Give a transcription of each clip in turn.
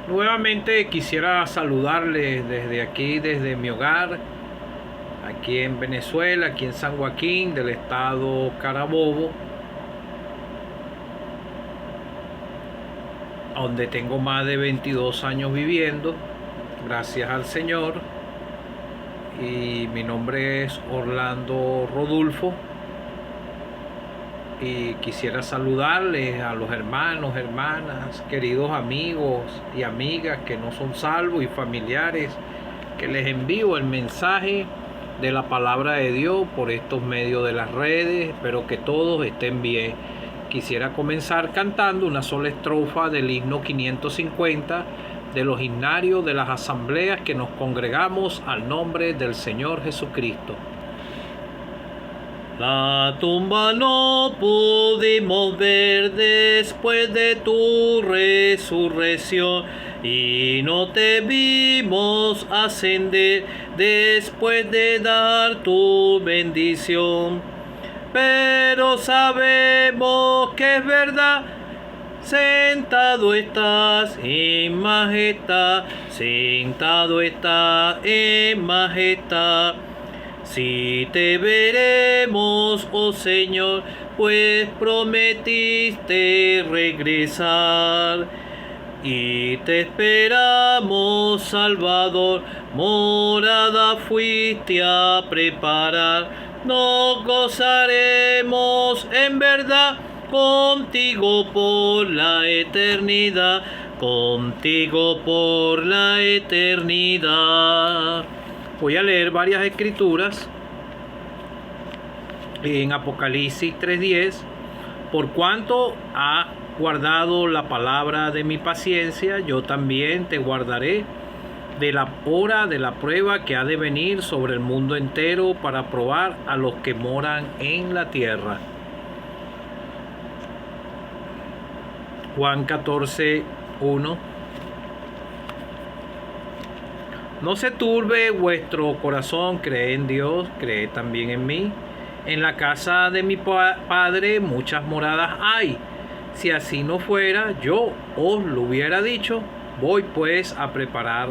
Nuevamente quisiera saludarles desde aquí, desde mi hogar, aquí en Venezuela, aquí en San Joaquín, del estado Carabobo, donde tengo más de 22 años viviendo, gracias al Señor. Y mi nombre es Orlando Rodulfo. Y quisiera saludarles a los hermanos, hermanas, queridos amigos y amigas que no son salvos y familiares, que les envío el mensaje de la palabra de Dios por estos medios de las redes. Espero que todos estén bien. Quisiera comenzar cantando una sola estrofa del himno 550 de los himnarios de las asambleas que nos congregamos al nombre del Señor Jesucristo. La tumba no pudimos ver después de tu resurrección, y no te vimos ascender después de dar tu bendición. Pero sabemos que es verdad, sentado estás en majestad, sentado estás en majestad. Si te veremos, oh Señor, pues prometiste regresar. Y te esperamos, Salvador, morada fuiste a preparar. Nos gozaremos en verdad contigo por la eternidad, contigo por la eternidad. Voy a leer varias escrituras en Apocalipsis 3:10. Por cuanto ha guardado la palabra de mi paciencia, yo también te guardaré de la hora de la prueba que ha de venir sobre el mundo entero para probar a los que moran en la tierra. Juan 14:1. No se turbe vuestro corazón, creed en Dios, creed también en mí. En la casa de mi Padre muchas moradas hay. Si así no fuera, yo os lo hubiera dicho. Voy pues a preparar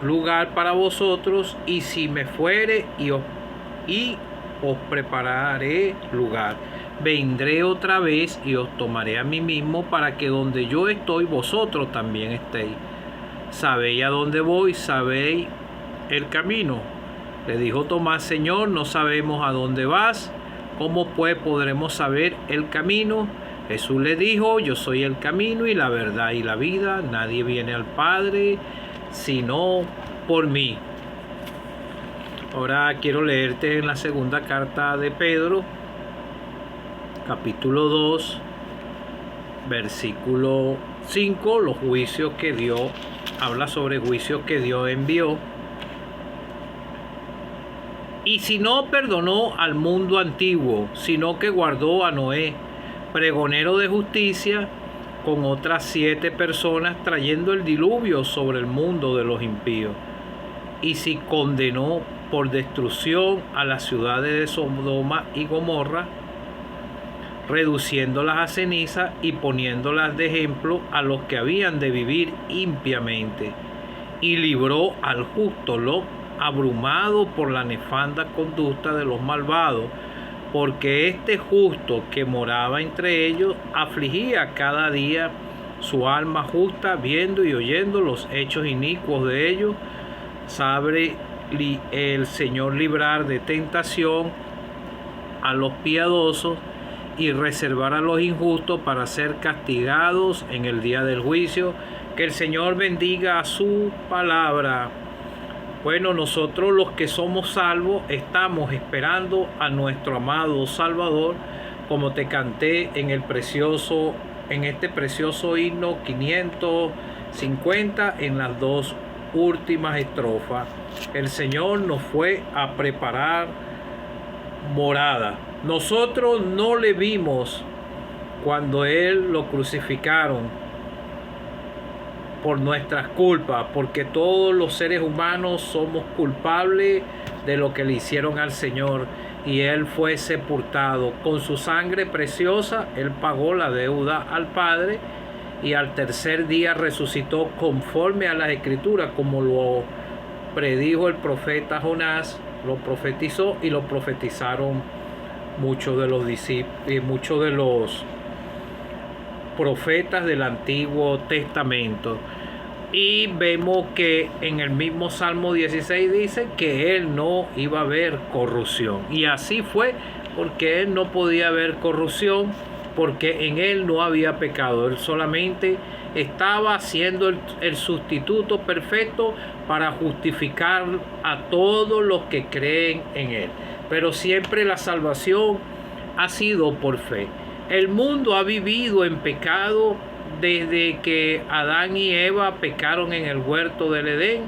lugar para vosotros, y si me fuere y os prepararé lugar, vendré otra vez y os tomaré a mí mismo, para que donde yo estoy, vosotros también estéis. ¿Sabéis a dónde voy? ¿Sabéis el camino? Le dijo Tomás: Señor, no sabemos a dónde vas. ¿Cómo pues podremos saber el camino? Jesús le dijo: Yo soy el camino y la verdad y la vida. Nadie viene al Padre sino por mí. Ahora quiero leerte en la segunda carta de Pedro, capítulo 2, versículo 5, los juicios que Dios habla sobre juicios que Dios envió. Y si no perdonó al mundo antiguo, sino que guardó a Noé, pregonero de justicia, con otras 7 personas, trayendo el diluvio sobre el mundo de los impíos. Y si condenó por destrucción a las ciudades de Sodoma y Gomorra, reduciéndolas a ceniza y poniéndolas de ejemplo a los que habían de vivir impiamente, y libró al justo Lot, abrumado por la nefanda conducta de los malvados, porque este justo que moraba entre ellos afligía cada día su alma justa, viendo y oyendo los hechos inicuos de ellos. Sabe el Señor librar de tentación a los piadosos y reservar a los injustos para ser castigados en el día del juicio. Que el Señor bendiga su palabra. Bueno, nosotros los que somos salvos estamos esperando a nuestro amado Salvador, como te canté en este precioso himno 550, en las 2 últimas estrofas. El Señor nos fue a preparar morada. Nosotros no le vimos cuando Él lo crucificaron por nuestras culpas, porque todos los seres humanos somos culpables de lo que le hicieron al Señor, y Él fue sepultado. Con su sangre preciosa Él pagó la deuda al Padre, y al tercer día resucitó conforme a las Escrituras, como lo predijo el profeta Jonás, lo profetizó y lo profetizaron muchos de los discípulos, muchos de los profetas del Antiguo Testamento. Y vemos que en el mismo Salmo 16 dice que él no iba a haber corrupción. Y así fue, porque él no podía haber corrupción, porque en él no había pecado. Él solamente estaba siendo el sustituto perfecto para justificar a todos los que creen en él. Pero siempre la salvación ha sido por fe. El mundo ha vivido en pecado desde que Adán y Eva pecaron en el huerto del Edén.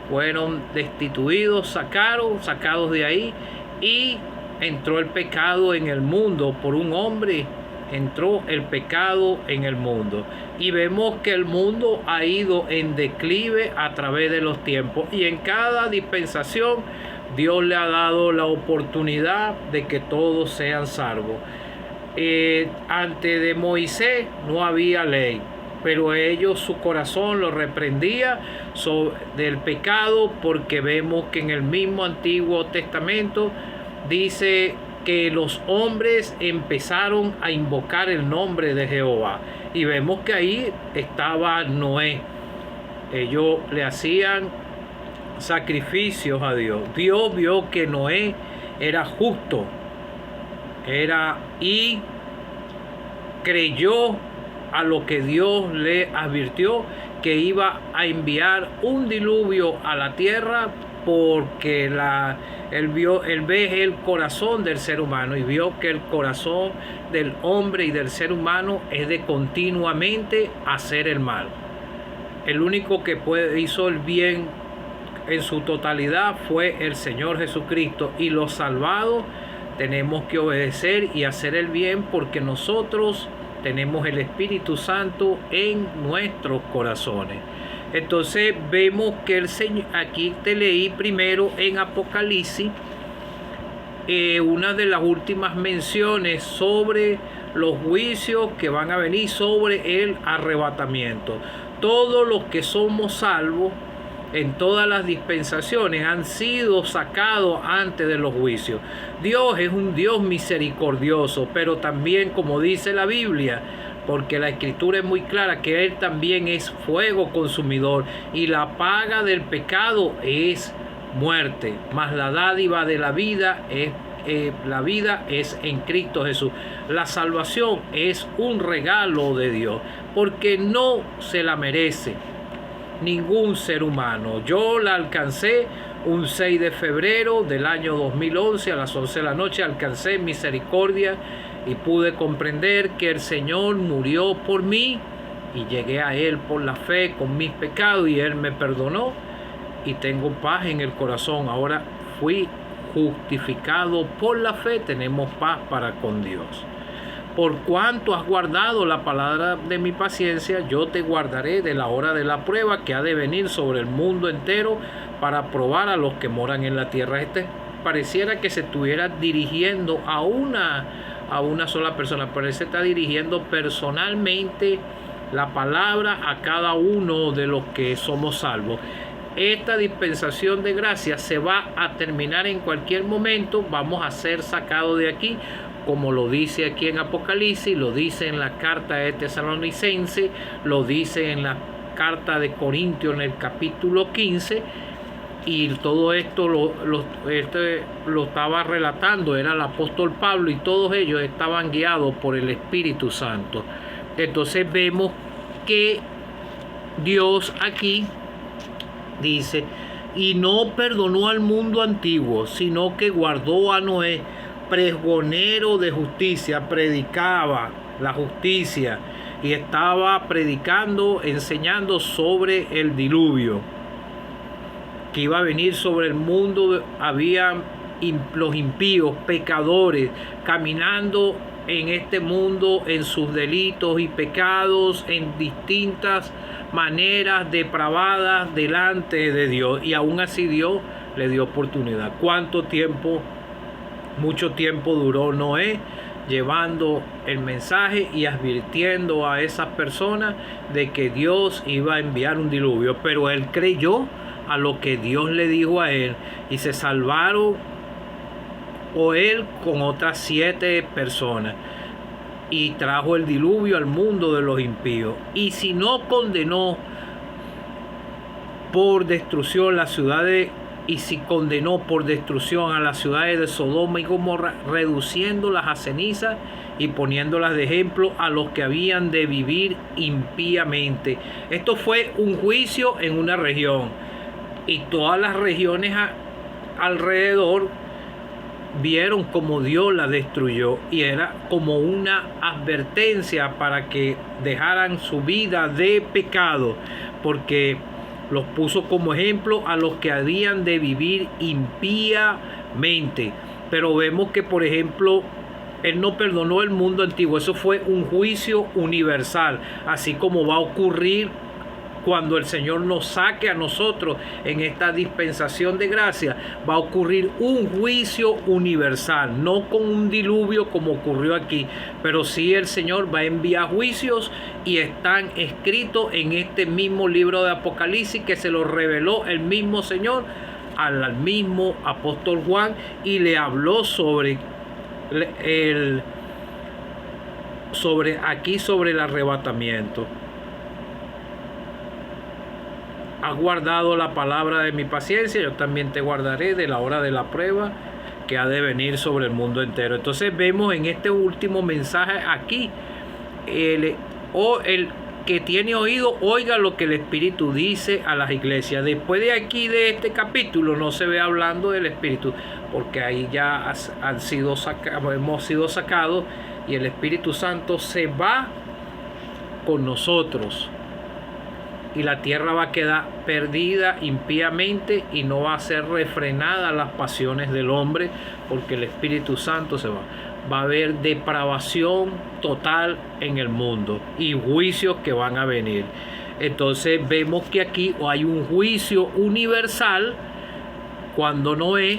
Fueron destituidos, sacados de ahí, y entró el pecado en el mundo. Por un hombre entró el pecado en el mundo. Y vemos que el mundo ha ido en declive a través de los tiempos. Y en cada dispensación Dios le ha dado la oportunidad de que todos sean salvos. Antes de Moisés no había ley, pero ellos, su corazón lo reprendía del pecado, porque vemos que en el mismo Antiguo Testamento dice que los hombres empezaron a invocar el nombre de Jehová, y vemos que ahí estaba Noé. Ellos le hacían sacrificios a Dios. Dios vio que Noé era justo, y creyó a lo que Dios le advirtió, que iba a enviar un diluvio a la tierra, porque él ve el corazón del ser humano, y vio que el corazón del hombre y del ser humano es de continuamente hacer el mal. El único que hizo el bien en su totalidad fue el Señor Jesucristo, y los salvados tenemos que obedecer y hacer el bien, porque nosotros tenemos el Espíritu Santo en nuestros corazones. Entonces vemos que el Señor, aquí te leí primero en Apocalipsis, una de las últimas menciones sobre los juicios que van a venir sobre el arrebatamiento. Todos los que somos salvos en todas las dispensaciones han sido sacados antes de los juicios. Dios es un Dios misericordioso, pero también, como dice la Biblia, porque la Escritura es muy clara, que Él también es fuego consumidor, y la paga del pecado es muerte, mas la dádiva de la vida es en Cristo Jesús. La salvación es un regalo de Dios, porque no se la merece ningún ser humano. Yo la alcancé un 6 de febrero del año 2011 a las 11 de la noche. Alcancé misericordia y pude comprender que el Señor murió por mí, y llegué a Él por la fe con mis pecados, y Él me perdonó, y tengo paz en el corazón. Ahora fui justificado por la fe, tenemos paz para con Dios. Por cuanto has guardado la palabra de mi paciencia, yo te guardaré de la hora de la prueba que ha de venir sobre el mundo entero, para probar a los que moran en la tierra. Pareciera que se estuviera dirigiendo a una sola persona, pero se está dirigiendo personalmente la palabra a cada uno de los que somos salvos. Esta dispensación de gracia se va a terminar en cualquier momento. Vamos a ser sacados de aquí, como lo dice aquí en Apocalipsis, lo dice en la carta de Tesalonicenses, lo dice en la carta de Corintios en el capítulo 15, y todo esto lo estaba relatando, era el apóstol Pablo, y todos ellos estaban guiados por el Espíritu Santo. Entonces vemos que Dios aquí dice: y no perdonó al mundo antiguo, sino que guardó a Noé, pregonero de justicia. Predicaba la justicia y estaba predicando, enseñando sobre el diluvio que iba a venir sobre el mundo. Había los impíos, pecadores, caminando en este mundo en sus delitos y pecados, en distintas maneras depravadas delante de Dios, y aún así Dios le dio oportunidad. ¿Cuánto tiempo? Mucho tiempo duró Noé llevando el mensaje y advirtiendo a esas personas de que Dios iba a enviar un diluvio. Pero él creyó a lo que Dios le dijo a él y se salvaron, o él con otras 7 personas, y trajo el diluvio al mundo de los impíos. Y si no condenó por destrucción las ciudades, y si condenó por destrucción a las ciudades de Sodoma y Gomorra, reduciéndolas a ceniza y poniéndolas de ejemplo a los que habían de vivir impíamente. Esto fue un juicio en una región, y todas las regiones alrededor vieron como Dios la destruyó, y era como una advertencia para que dejaran su vida de pecado, porque los puso como ejemplo a los que habían de vivir impíamente. Pero vemos que, por ejemplo, él no perdonó el mundo antiguo. Eso fue un juicio universal, así como va a ocurrir cuando el Señor nos saque a nosotros en esta dispensación de gracia. Va a ocurrir un juicio universal, no con un diluvio como ocurrió aquí, pero sí el Señor va a enviar juicios, y están escritos en este mismo libro de Apocalipsis, que se lo reveló el mismo Señor al mismo apóstol Juan, y le habló sobre el arrebatamiento. Has guardado la palabra de mi paciencia, yo también te guardaré de la hora de la prueba que ha de venir sobre el mundo entero. Entonces vemos en este último mensaje aquí, el que tiene oído, oiga lo que el Espíritu dice a las iglesias. Después de aquí, de este capítulo, no se ve hablando del Espíritu, porque ahí ya hemos sido sacados, y el Espíritu Santo se va con nosotros, y la tierra va a quedar perdida impíamente, y no va a ser refrenada las pasiones del hombre, porque el Espíritu Santo se va. Va a haber depravación total en el mundo y juicios que van a venir. Entonces vemos que aquí hay un juicio universal. Cuando Noé,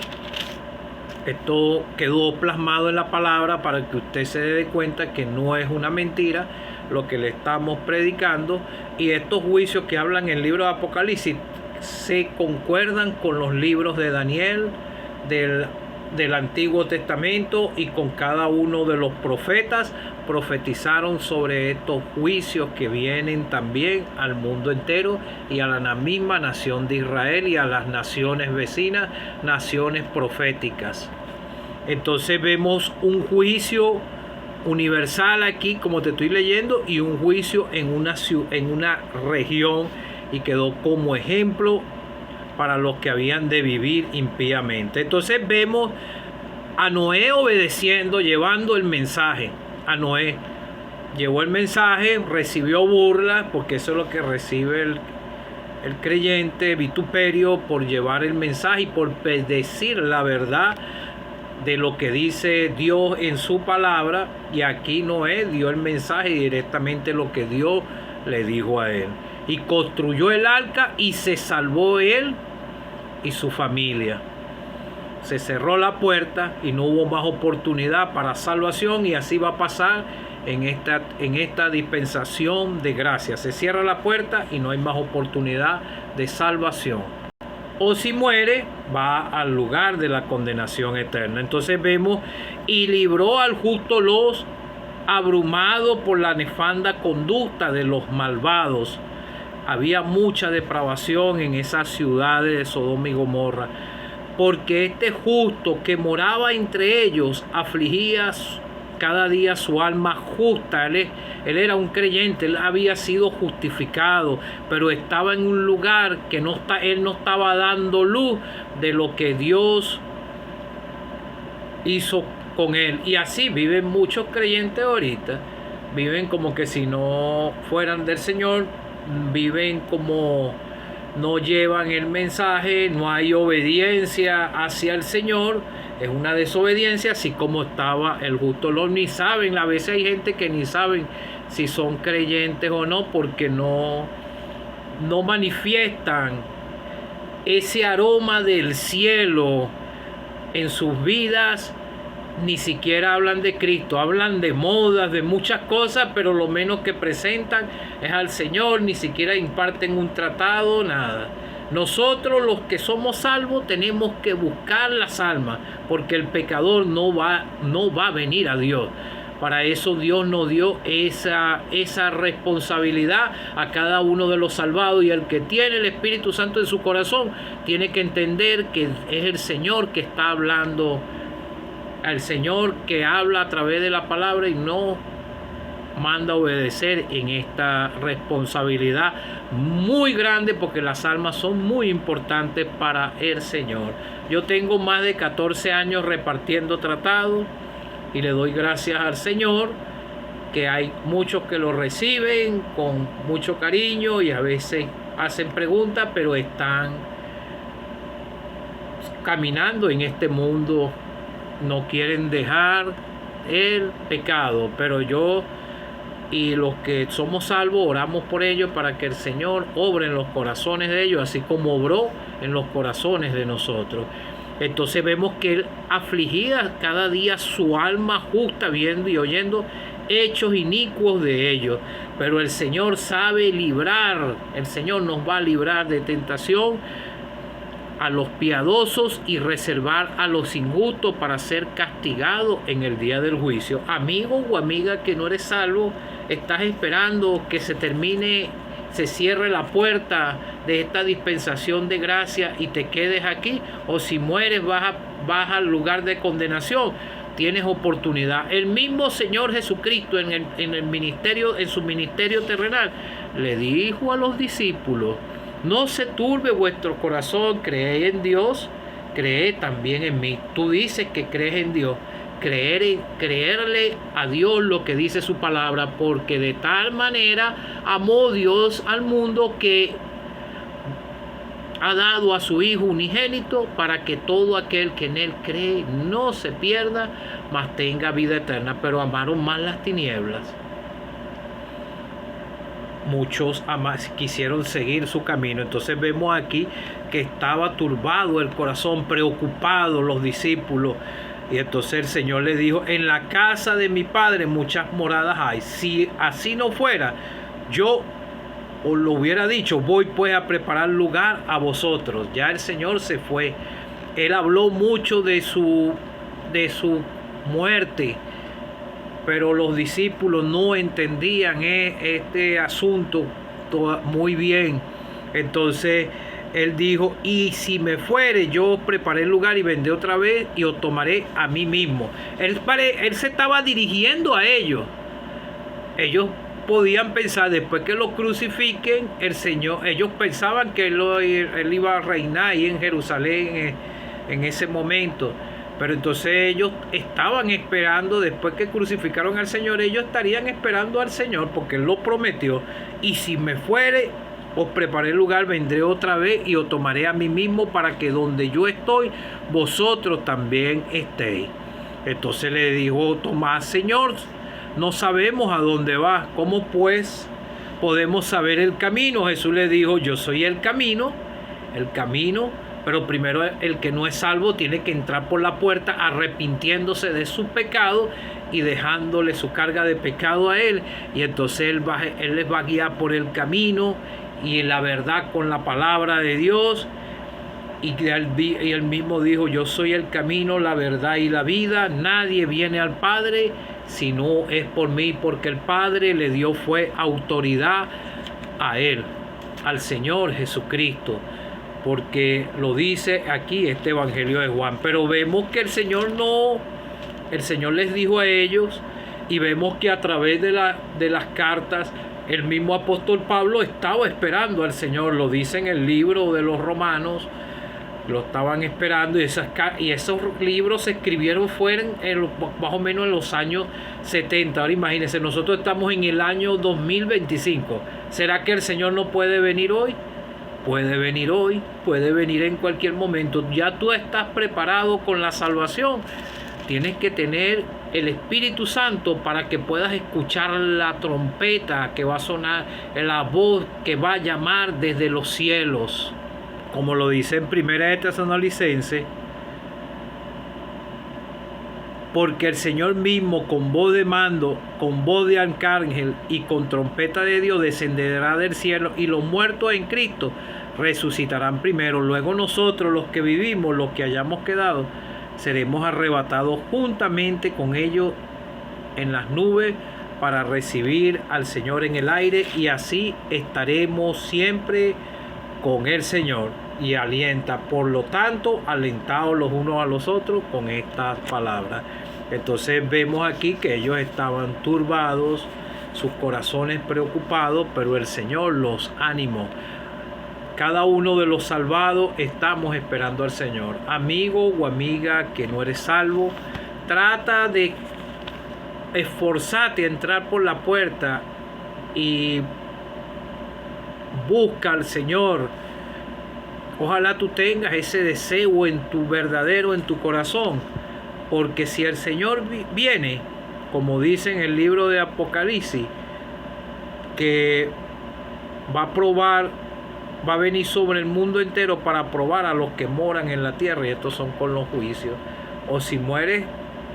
esto quedó plasmado en la palabra para que usted se dé cuenta que no es una mentira lo que le estamos predicando, y estos juicios que hablan en el libro de Apocalipsis se concuerdan con los libros de Daniel, del Antiguo Testamento, y con cada uno de los profetas profetizaron sobre estos juicios que vienen también al mundo entero y a la misma nación de Israel y a las naciones vecinas, naciones proféticas. Entonces vemos un juicio universal aquí, como te estoy leyendo, y un juicio en una región, y quedó como ejemplo para los que habían de vivir impíamente. Entonces vemos a Noé obedeciendo, llevando el mensaje. A Noé llevó el mensaje, recibió burla, porque eso es lo que recibe el creyente, vituperio por llevar el mensaje y por decir la verdad de lo que dice Dios en su palabra. Y aquí Noé dio el mensaje directamente, lo que Dios le dijo a él, y construyó el arca, y se salvó él y su familia. Se cerró la puerta y no hubo más oportunidad para salvación, y así va a pasar en esta dispensación de gracia. Se cierra la puerta y no hay más oportunidad de salvación. O si muere, va al lugar de la condenación eterna. Entonces vemos, y libró al justo Lot, abrumado por la nefanda conducta de los malvados. Había mucha depravación en esas ciudades de Sodoma y Gomorra, porque este justo que moraba entre ellos afligía cada día su alma justa. Él era un creyente, él había sido justificado, pero estaba en un lugar que él no estaba dando luz de lo que Dios hizo con él. Y así viven muchos creyentes ahorita. Viven como que si no fueran del Señor, viven como no llevan el mensaje, no hay obediencia hacia el Señor. Es una desobediencia, así como estaba el justo Lot. Ni saben, a veces hay gente que ni saben si son creyentes o no, porque no manifiestan ese aroma del cielo en sus vidas, ni siquiera hablan de Cristo, hablan de modas, de muchas cosas, pero lo menos que presentan es al Señor, ni siquiera imparten un tratado, nada. Nosotros los que somos salvos tenemos que buscar las almas, porque el pecador no va a venir a Dios. Para eso Dios nos dio esa responsabilidad a cada uno de los salvados, y el que tiene el Espíritu Santo en su corazón tiene que entender que es el Señor que está hablando, el Señor que habla a través de la palabra y no manda a obedecer en esta responsabilidad muy grande, porque las almas son muy importantes para el Señor. Yo tengo más de 14 años repartiendo tratados y le doy gracias al Señor que hay muchos que lo reciben con mucho cariño y a veces hacen preguntas, pero están caminando en este mundo, no quieren dejar el pecado, pero yo y los que somos salvos oramos por ellos para que el Señor obre en los corazones de ellos, así como obró en los corazones de nosotros. Entonces vemos que Él afligía cada día su alma justa, viendo y oyendo hechos inicuos de ellos. Pero el Señor sabe librar, el Señor nos va a librar de tentación a los piadosos y reservar a los injustos para ser castigados en el día del juicio. Amigo o amiga que no eres salvo, estás esperando que se termine, se cierre la puerta de esta dispensación de gracia y te quedes aquí, o si mueres vas al lugar de condenación. Tienes oportunidad. El mismo Señor Jesucristo en su ministerio terrenal le dijo a los discípulos: no se turbe vuestro corazón, creed en Dios, creed también en mí. Tú dices que crees en Dios, creerle a Dios lo que dice su palabra, porque de tal manera amó Dios al mundo que ha dado a su Hijo unigénito, para que todo aquel que en Él cree no se pierda, mas tenga vida eterna. Pero amaron más las tinieblas. Muchos quisieron seguir su camino. Entonces vemos aquí que estaba turbado el corazón, preocupado los discípulos. Y entonces el Señor les dijo: en la casa de mi Padre muchas moradas hay. Si así no fuera, yo os lo hubiera dicho, voy pues a preparar lugar a vosotros. Ya el Señor se fue. Él habló mucho de su muerte, pero los discípulos no entendían este asunto muy bien. Entonces Él dijo: y si me fuere, yo preparé el lugar y vendré otra vez y os tomaré a mí mismo. Él se estaba dirigiendo a ellos. Ellos podían pensar, después que lo crucifiquen, el Señor, ellos pensaban que él iba a reinar ahí en Jerusalén en ese momento. Pero entonces ellos estaban esperando, después que crucificaron al Señor, ellos estarían esperando al Señor, porque Él lo prometió: y si me fuere, os preparé el lugar, vendré otra vez y os tomaré a mí mismo, para que donde yo estoy, vosotros también estéis. Entonces le dijo Tomás: Señor, no sabemos a dónde vas, ¿cómo pues podemos saber el camino? Jesús le dijo: yo soy el camino, pero primero el que no es salvo tiene que entrar por la puerta arrepintiéndose de su pecado y dejándole su carga de pecado a Él. Y entonces Él les va a guiar por el camino y la verdad con la palabra de Dios. Y él mismo dijo: yo soy el camino, la verdad y la vida. Nadie viene al Padre si no es por mí, porque el Padre le dio fue autoridad a Él, al Señor Jesucristo, porque lo dice aquí este Evangelio de Juan. Pero vemos que el Señor les dijo a ellos, y vemos que a través de las cartas, el mismo apóstol Pablo estaba esperando al Señor. Lo dice en el libro de los Romanos, lo estaban esperando, y esos libros se escribieron más o menos en los años 70. Ahora imagínense, nosotros estamos en el año 2025. ¿Será que el Señor no puede venir hoy? Puede venir hoy, puede venir en cualquier momento. Ya tú estás preparado con la salvación. Tienes que tener el Espíritu Santo para que puedas escuchar la trompeta que va a sonar, la voz que va a llamar desde los cielos. Como lo dice en 1 Tesalonicenses porque el Señor mismo con voz de mando, con voz de arcángel y con trompeta de Dios descenderá del cielo, y los muertos en Cristo resucitarán primero. Luego nosotros, los que vivimos, los que hayamos quedado, seremos arrebatados juntamente con ellos en las nubes para recibir al Señor en el aire, y así estaremos siempre con el Señor. Y alienta, por lo tanto, alentados los unos a los otros con estas palabras. Entonces vemos aquí que ellos estaban turbados, sus corazones preocupados, pero el Señor los animó. Cada uno de los salvados estamos esperando al Señor. Amigo o amiga que no eres salvo, trata de esforzarte a entrar por la puerta y busca al Señor. Ojalá tú tengas ese deseo en tu verdadero, en tu corazón, porque si el Señor viene, como dice en el libro de Apocalipsis, que va a probar, va a venir sobre el mundo entero para probar a los que moran en la tierra, y estos son con los juicios. O si mueres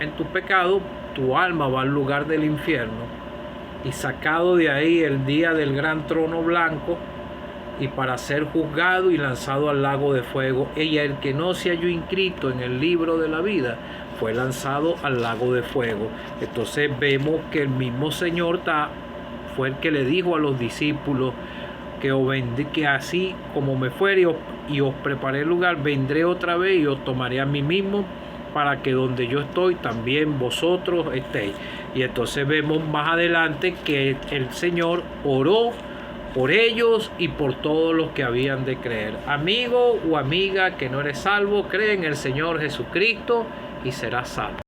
en tu pecado, tu alma va al lugar del infierno, y sacado de ahí el día del gran trono blanco, y para ser juzgado y lanzado al lago de fuego. Y el que no se halló inscrito en el libro de la vida fue lanzado al lago de fuego. Entonces vemos que el mismo Señor fue el que le dijo a los discípulos que así como me fuere y os preparé el lugar, vendré otra vez y os tomaré a mí mismo, para que donde yo estoy también vosotros estéis. Y entonces vemos más adelante que el Señor oró por ellos y por todos los que habían de creer. Amigo o amiga que no eres salvo, cree en el Señor Jesucristo y serás salvo.